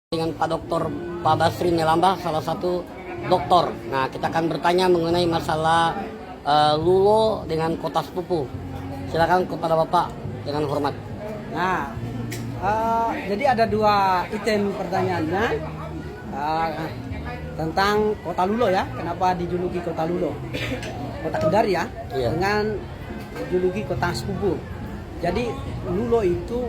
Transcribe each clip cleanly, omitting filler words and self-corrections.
Dengan Pak Dokter Pak Basri Melambah, salah satu dokter. Nah, kita akan bertanya mengenai masalah Lulo dengan kota sepupu. Silakan kepada Bapak dengan hormat. Nah, jadi ada dua item pertanyaannya tentang kota Lulo ya. Kenapa dijuluki kota Lulo? Kota Kendari ya, Iya. dengan dijuluki kota sepupu. Jadi Lulo itu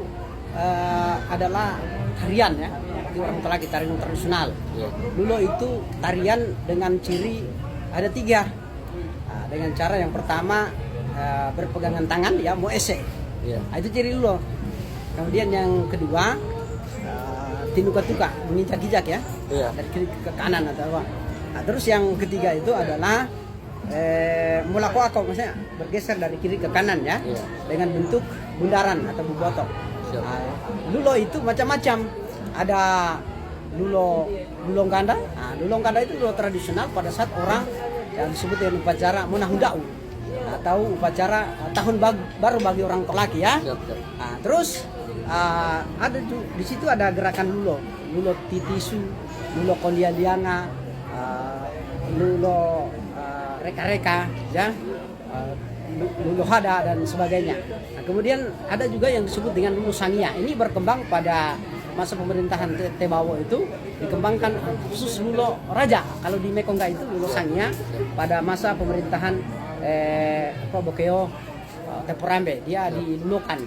adalah tarian ya, itu orang tua lagi tarian tradisional. Iya. Lulo itu tarian dengan ciri ada tiga. Nah, dengan cara yang pertama berpegangan tangan ya, mau esek. Iya. Nah, itu ciri Lulo. Kemudian yang kedua tinuka-tuka, menginjak-injak ya, Iya. dari kiri ke kanan atau apa. Nah, terus yang ketiga itu adalah mulako-ako, maksudnya bergeser dari kiri ke kanan ya, Iya. dengan bentuk bundaran atau bubotok. Siap. Nah, Lulo itu macam-macam. Ada lulong ganda. Nah, lulong ganda itu Lulo tradisional pada saat orang yang disebut dengan upacara Munahundau atau upacara tahun baru bagi orang laki ya. Siap, siap. Nah, terus ada di situ ada gerakan Lulo titisu, Lulo kondialianga, Lulo reka-reka ya, Lulo hada dan sebagainya. Nah, kemudian ada juga yang disebut dengan Lulo sangia. Ini berkembang pada masa pemerintahan Tebowo itu, dikembangkan khusus Lulo raja. Kalau di Mekongga itu Lulo sangia pada masa pemerintahan Bokeo Teporambe, dia dilulukan.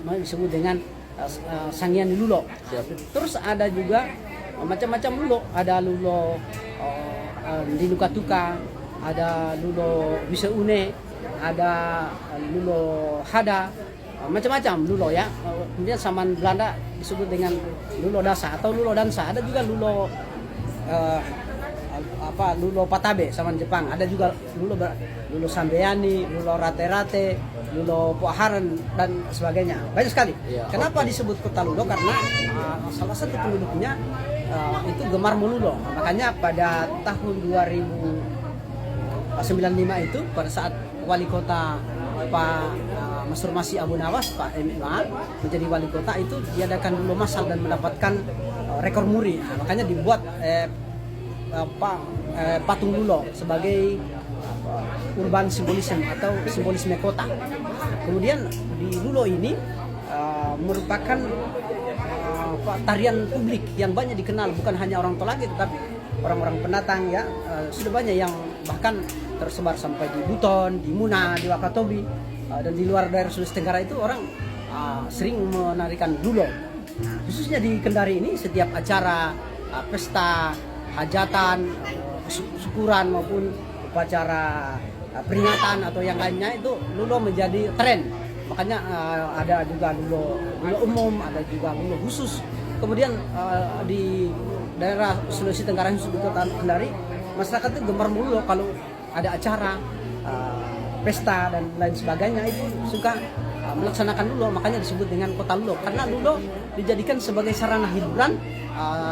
Nah, disebut dengan Sangian Lulo. Siap. Terus ada juga macam-macam Lulo, ada Lulo di Nuka-Tuka, ada Lulo Wiseune, ada Lulo Hada, macam-macam Lulo ya. Kemudian zaman Belanda disebut dengan Lulo Dasa atau Lulo Dansa. Ada juga Lulo Lulo Patabe zaman Jepang. Ada juga Lulo Sambeani, Lulo Rate-Rate, Lulo Puaharan dan sebagainya. Banyak sekali. Iya, Kenapa disebut kota Lulo? Karena salah satu penduduknya itu gemar melulo. Makanya pada tahun 2095 itu pada saat wali kota Pak Masrumasi Abu Nawas, Pak MMA menjadi wali kota, itu diadakan Lulo masal dan mendapatkan rekor muri. Nah, makanya dibuat patung Lulo sebagai urban symbolism atau simbolisme kota. Kemudian di Lulo ini merupakan tarian publik yang banyak dikenal, bukan hanya orang Tolaki tetapi orang-orang pendatang ya, sudah banyak yang bahkan tersebar sampai di Buton, di Muna, di Wakatobi, dan di luar daerah Sulawesi Tenggara itu orang sering menarikan Lulo. Nah, khususnya di Kendari ini setiap acara pesta, hajatan, syukuran maupun upacara peringatan atau yang lainnya itu Lulo menjadi tren. Makanya ada juga Lulo umum, ada juga Lulo khusus. Kemudian di daerah Sulawesi Tenggara khusus di Kota Kendari, masyarakat itu gemar Lulo kalau ada acara pesta dan lain sebagainya, itu suka melaksanakan Lulo. Makanya disebut dengan kota Lulo karena Lulo dijadikan sebagai sarana hiburan,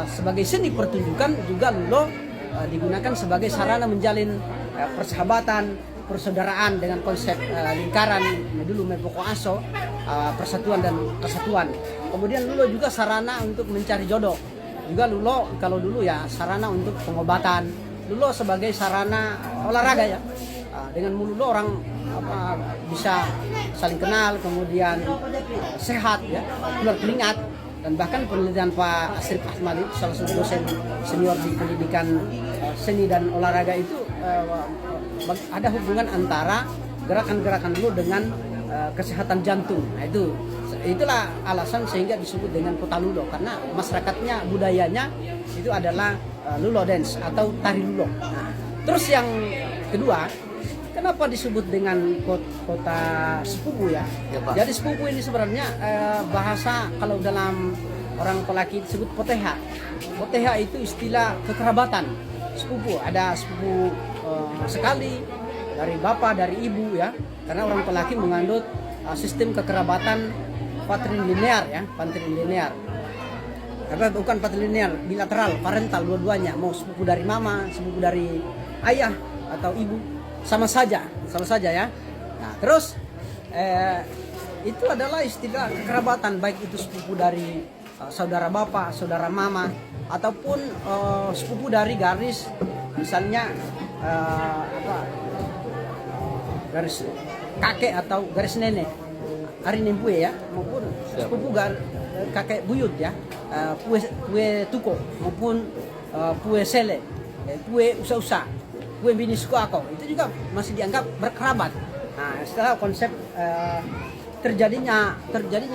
sebagai seni pertunjukan. Juga Lulo digunakan sebagai sarana menjalin persahabatan, persaudaraan dengan konsep lingkaran dulu Mepoko Aso, persatuan dan kesatuan. Kemudian Lulo juga sarana untuk mencari jodoh. Juga Lulo kalau dulu ya sarana untuk pengobatan. Lulo sebagai sarana olahraga ya. Dengan Lulo orang bisa saling kenal, kemudian sehat ya, keluar keringat. Dan bahkan penelitian Pak Asrif Ahmad itu salah satu dosen senior di pendidikan seni dan olahraga itu ada hubungan antara gerakan-gerakan Lulo dengan kesehatan jantung. Nah, itulah alasan sehingga disebut dengan kota Lulo, karena masyarakatnya, budayanya itu adalah Lulo dance atau tari Lulo. Nah, terus yang kedua, kenapa disebut dengan kota sepupu ya? Ya, Pak. Jadi sepupu ini sebenarnya bahasa kalau dalam orang Tolaki disebut poteha. Poteha itu istilah kekerabatan. Sepupu, ada sepupu sekali dari bapak, dari ibu ya. Karena orang Tolaki mengandut sistem kekerabatan patrilinear ya, patrilinear. Tapi bukan patrilinear, bilateral, parental dua-duanya. Mau sepupu dari mama, sepupu dari ayah atau ibu, sama saja ya. Nah, terus itu adalah istilah kekerabatan, baik itu sepupu dari saudara bapak, saudara mama, ataupun sepupu dari garis misalnya garis kakek atau garis nenek hari nempue ya, maupun sepupu kakek buyut ya, pue tuko maupun pue sele, pue usa-usa, pue bini suku ako, itu juga masih dianggap berkerabat. Nah, setelah konsep terjadinya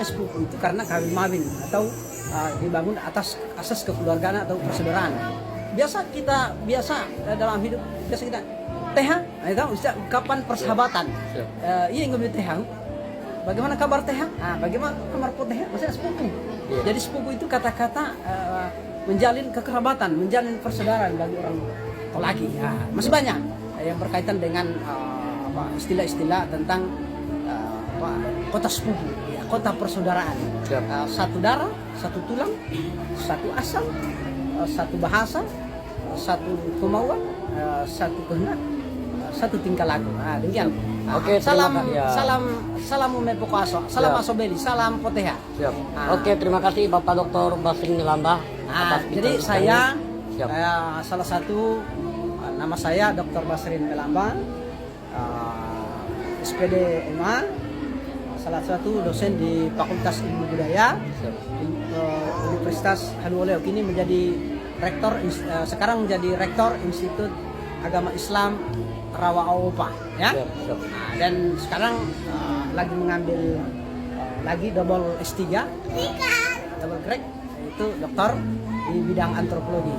sepupu itu karena kawin mawin atau dibangun atas asas kekeluargaan atau persaudaraan. Biasa dalam hidup kita teh, tahu kapan persahabatan. Iya nggak teh. Bagaimana kabar teh? Bagaimana kabar teh? Maksudnya sepupu. Jadi sepupu itu kata-kata menjalin kekerabatan, menjalin persaudaraan bagi orang laki. Masih banyak yang berkaitan dengan istilah-istilah tentang kota sepupu, ya, kota persaudaraan. Satu darah, satu tulang, satu asal, satu bahasa, satu kemauan, satu kehendak, satu tingkah laku. Demikian. Oke, salam mepokaso, salam asobeli, salam poteha. Siap. Oke, terima kasih Bapak Dr. Basri Nilambah atas jadi saya salah satu nama saya Dr. Basri Nilambah, SPD MA, salah satu dosen di Fakultas Ilmu Budaya Universitas Haluoleo, kini menjadi rektor, sekarang menjadi rektor Institut Agama Islam Rawa Aopa ya. Dan sekarang lagi mengambil lagi double S3 double grade, yaitu doktor di bidang antropologi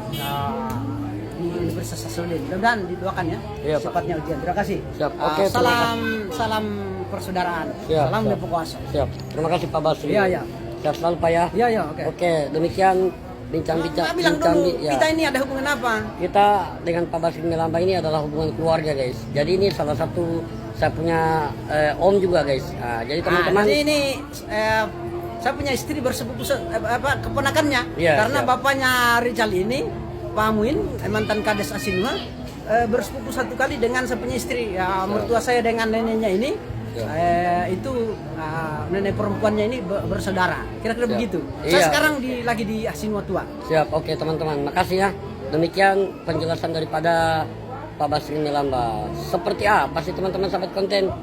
di Universitas Hasanuddin. Mudah-mudahan didoakan ya cepatnya ujian. Terima kasih. Oke, salam persaudaraan. Salam Lepokoaso. Siap. Terima kasih Pak Basri. Iya. Sehat selalu Pak ya. Iya, oke. Oke, demikian bincang-bincang. Bilang dulu, kita ini ada hubungan apa? Kita dengan Pak Basri Nilambah ini adalah hubungan keluarga, guys. Jadi ini salah satu saya punya om juga, guys. Jadi teman-teman. Jadi ini saya punya istri bersepupu keponakannya. Karena bapaknya Rizal ini Pak Muin, mantan Kades Asinua, bersepupu satu kali dengan saya punya istri. Mertua saya dengan neneknya ini. Itu nenek perempuannya ini bersaudara, kira-kira begitu. Saya sekarang lagi di Asinua Tua. Siap, oke teman-teman, makasih ya. Demikian penjelasan daripada Pak Basri Nilambah. Seperti apa sih teman-teman sahabat konten?